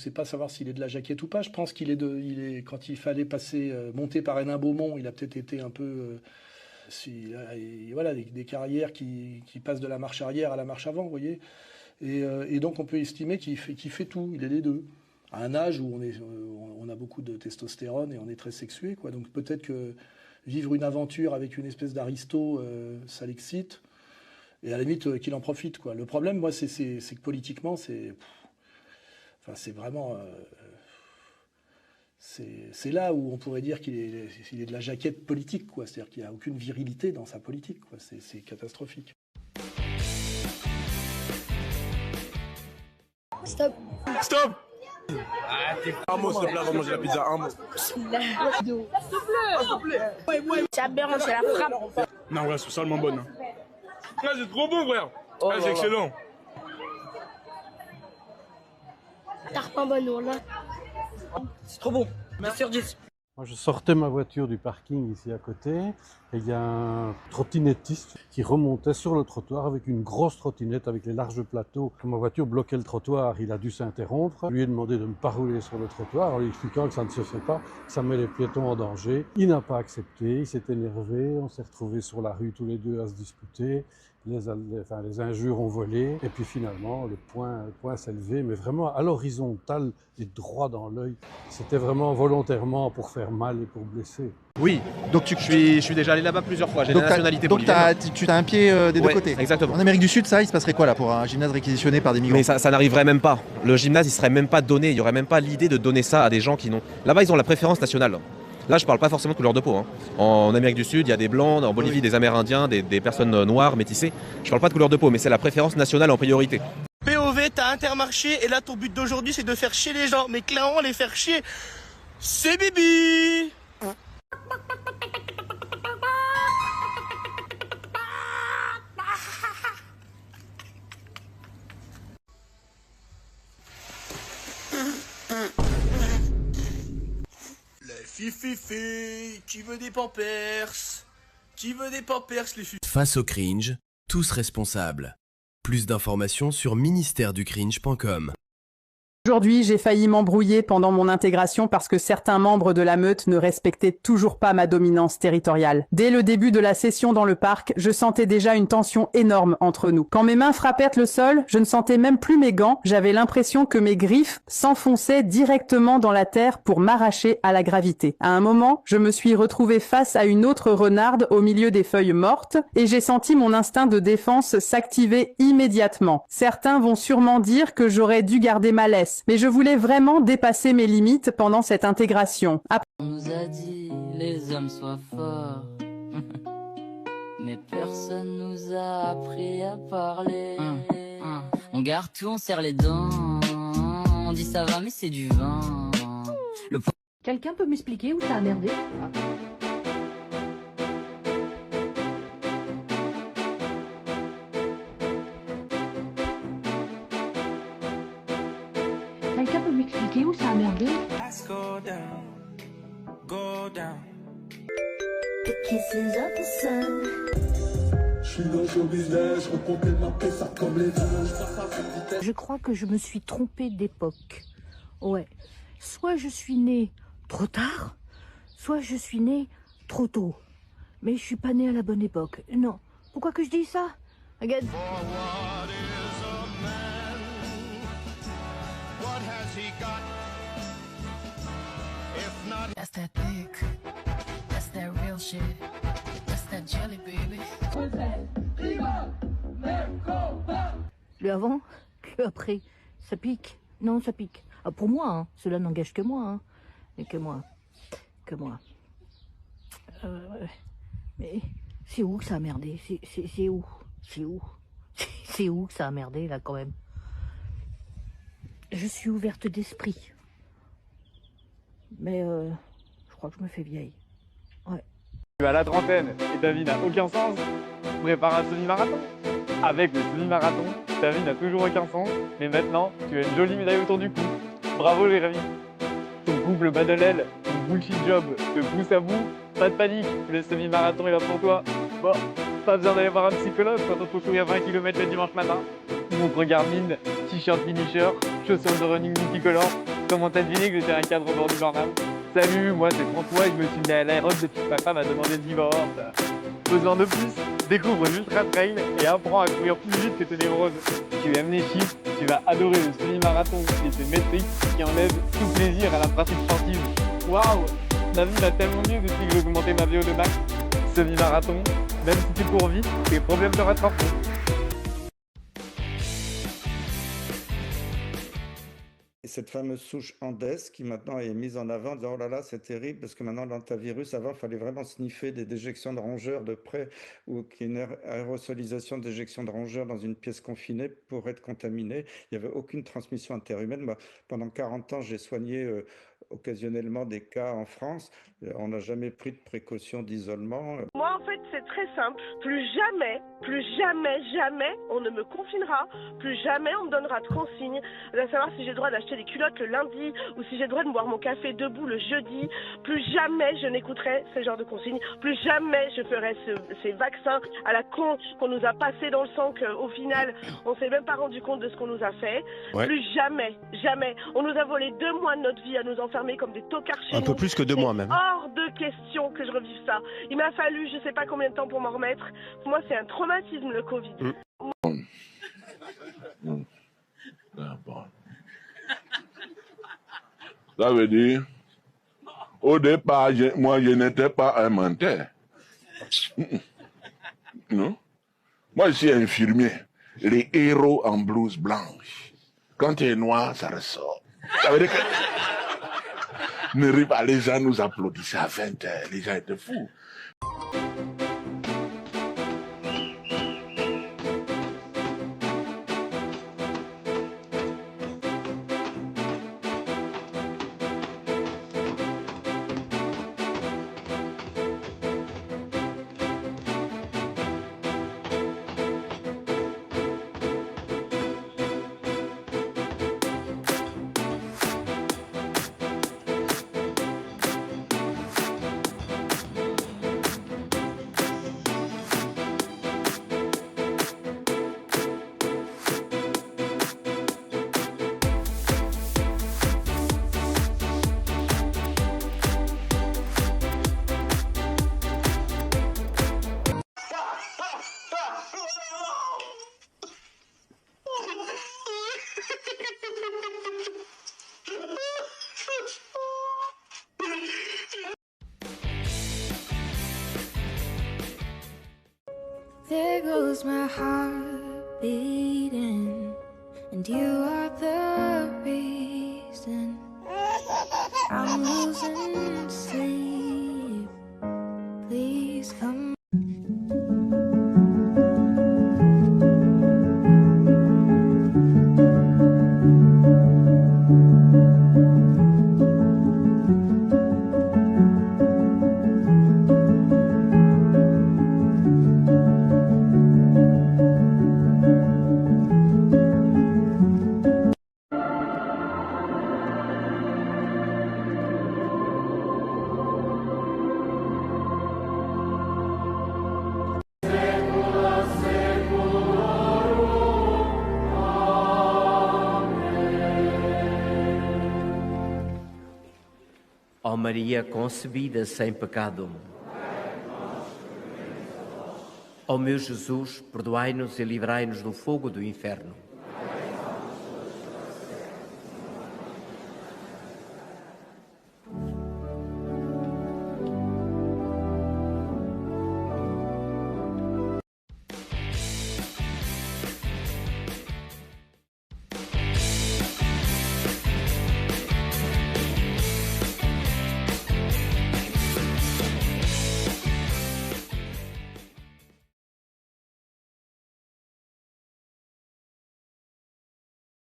sait pas savoir s'il est de la jaquette ou pas. Je pense qu'il est quand il fallait monter par Hénin Beaumont, il a peut-être été un peu, voilà, des carrières qui passent de la marche arrière à la marche avant, vous voyez. Et donc on peut estimer qu'il fait tout, il est les deux. À un âge où on a beaucoup de testostérone et on est très sexué, quoi. Donc peut-être que vivre une aventure avec une espèce d'aristo, ça l'excite. Et à la limite, qu'il en profite, quoi. Le problème, moi, c'est que politiquement, c'est vraiment... c'est là où on pourrait dire qu'il est de la jaquette politique, quoi. C'est-à-dire qu'il n'y a aucune virilité dans sa politique, quoi. C'est catastrophique. Stop. Stop. Ah, un mot, s'il te plaît, avant de manger la pizza, un mot. S'il te plaît. C'est aberrant, c'est la frappe. Non, ouais, c'est salement bonne. Hein. Ah, c'est trop bon, frère. Ah, c'est excellent. Tarpin bon, là. C'est trop bon. Merci sur 10. Moi, je sortais ma voiture du parking ici à côté et il y a un trottinettiste qui remontait sur le trottoir avec une grosse trottinette avec les larges plateaux. Quand ma voiture bloquait le trottoir, il a dû s'interrompre. Je lui ai demandé de ne pas rouler sur le trottoir en lui expliquant que ça ne se fait pas, que ça met les piétons en danger. Il n'a pas accepté, il s'est énervé, on s'est retrouvés sur la rue tous les deux à se disputer. Les injures ont volé et puis finalement le point s'est levé, mais vraiment à l'horizontale et droit dans l'œil. C'était vraiment volontairement pour faire mal et pour blesser. Oui, donc je suis déjà allé là-bas plusieurs fois, j'ai la nationalité bolivienne. Donc tu as un pied des deux côtés. Exactement. En Amérique du Sud, ça, il se passerait quoi là pour un gymnase réquisitionné par des migrants? Mais ça n'arriverait même pas. Le gymnase, il serait même pas donné. Il n'y aurait même pas l'idée de donner ça à des gens qui n'ont... Là-bas, ils ont la préférence nationale. Là, je parle pas forcément de couleur de peau. Hein. En Amérique du Sud, il y a des blancs, en Bolivie, des Amérindiens, des personnes noires, métissées. Je parle pas de couleur de peau, mais c'est la préférence nationale en priorité. POV, t'as Intermarché, et là, ton but d'aujourd'hui, c'est de faire chier les gens. Mais clairement, les faire chier, c'est Bibi. Fifi, qui veut des pampers? Qui veut des pampers, les filles? Face au cringe, tous responsables. Plus d'informations sur ministèreducringe.com. Aujourd'hui, j'ai failli m'embrouiller pendant mon intégration parce que certains membres de la meute ne respectaient toujours pas ma dominance territoriale. Dès le début de la session dans le parc, je sentais déjà une tension énorme entre nous. Quand mes mains frappèrent le sol, je ne sentais même plus mes gants, j'avais l'impression que mes griffes s'enfonçaient directement dans la terre pour m'arracher à la gravité. À un moment, je me suis retrouvée face à une autre renarde au milieu des feuilles mortes et j'ai senti mon instinct de défense s'activer immédiatement. Certains vont sûrement dire que j'aurais dû garder ma laisse. Mais je voulais vraiment dépasser mes limites pendant cette intégration. On nous a dit les hommes soient forts, mais personne nous a appris à parler. On garde tout, on serre les dents, on dit ça va mais c'est du vent. Quelqu'un peut m'expliquer où ça a merdé? Quelqu'un peut m'expliquer où ça a merdé? Je crois que je me suis trompée d'époque. Ouais. Soit je suis née trop tard, soit je suis née trop tôt. Mais je suis pas née à la bonne époque. Non. Pourquoi que je dis ça? Regarde. That's that thick, that's that real shit, that's that jelly baby. Le avant, le après, ça pique. Non, ça pique. Ah, pour moi, hein. Cela n'engage que moi, hein. Et que moi. Mais c'est où que ça a merdé? C'est où? C'est où que ça a merdé, là, quand même? Je suis ouverte d'esprit. Mais je crois que je me fais vieille. Ouais. Tu es à la trentaine et ta vie n'a aucun sens. Prépare un semi-marathon. Avec le semi-marathon, ta vie n'a toujours aucun sens. Mais maintenant, tu as une jolie médaille autour du cou. Bravo Jérémy. Ton couple bat de l'aile, ton bullshit job te pousse à bout. Pas de panique, le semi-marathon est là pour toi. Bon, pas besoin d'aller voir un psychologue quand on peut courir 20 km le dimanche matin. montre Garmin, t-shirt finisher, chaussures de running multicolores. Comment t'as deviné que j'étais un cadre au bord du Jordan? Salut, moi c'est François et je me suis mis à l'aérobe depuis que ma femme m'a demandé le divorce. Besoin de plus? Découvre l'Ultra Trail et apprends à courir plus vite que tes névroses. Tu aimes les chiffres, tu vas adorer le semi-marathon et ses métriques qui enlèvent tout plaisir à la pratique sportive. Waouh! Ma vie va tellement mieux depuis que j'ai augmenté ma VO2 max. Semi-marathon, même si tu cours vite, tes problèmes te rattraperont. Cette fameuse souche Andes qui maintenant est mise en avant en disant oh là là c'est terrible parce que maintenant l'antivirus, avant il fallait vraiment sniffer des déjections de rongeurs de près ou qu'il y ait une aérosolisation de déjections de rongeurs dans une pièce confinée pour être contaminé. Il n'y avait aucune transmission interhumaine. Moi, pendant 40 ans j'ai soigné occasionnellement des cas en France. On n'a jamais pris de précautions d'isolement. Moi en fait c'est très simple. Plus jamais on ne me confinera. Plus jamais on me donnera de consignes. À savoir si j'ai le droit d'acheter des culottes le lundi ou si j'ai le droit de boire mon café debout le jeudi. Plus jamais je n'écouterai ce genre de consignes. Plus jamais je ferai ces vaccins à la con qu'on nous a passé dans le sang qu'au final on s'est même pas rendu compte de ce qu'on nous a fait. Ouais. Plus jamais. On nous a volé 2 mois de notre vie à nous enfermer comme des tocards chez nous. Un peu plus que 2 mois même. Hors de question que je revive ça. Il m'a fallu je sais pas combien de temps pour m'en remettre. Pour moi c'est un traumatisme le Covid. Ça veut dire, au départ, moi je n'étais pas un menteur. Non? Moi je suis infirmier. Les héros en blouse blanche. Quand tu es noir, ça ressort. Ça veut dire que ne ris pas, les gens nous applaudissaient à 20h, les gens étaient fous. There goes my heart beating, and you are the reason I'm losing sleep. Please come. Ó Maria concebida sem pecado. Ó meu Jesus, perdoai-nos e livrai-nos do fogo do inferno.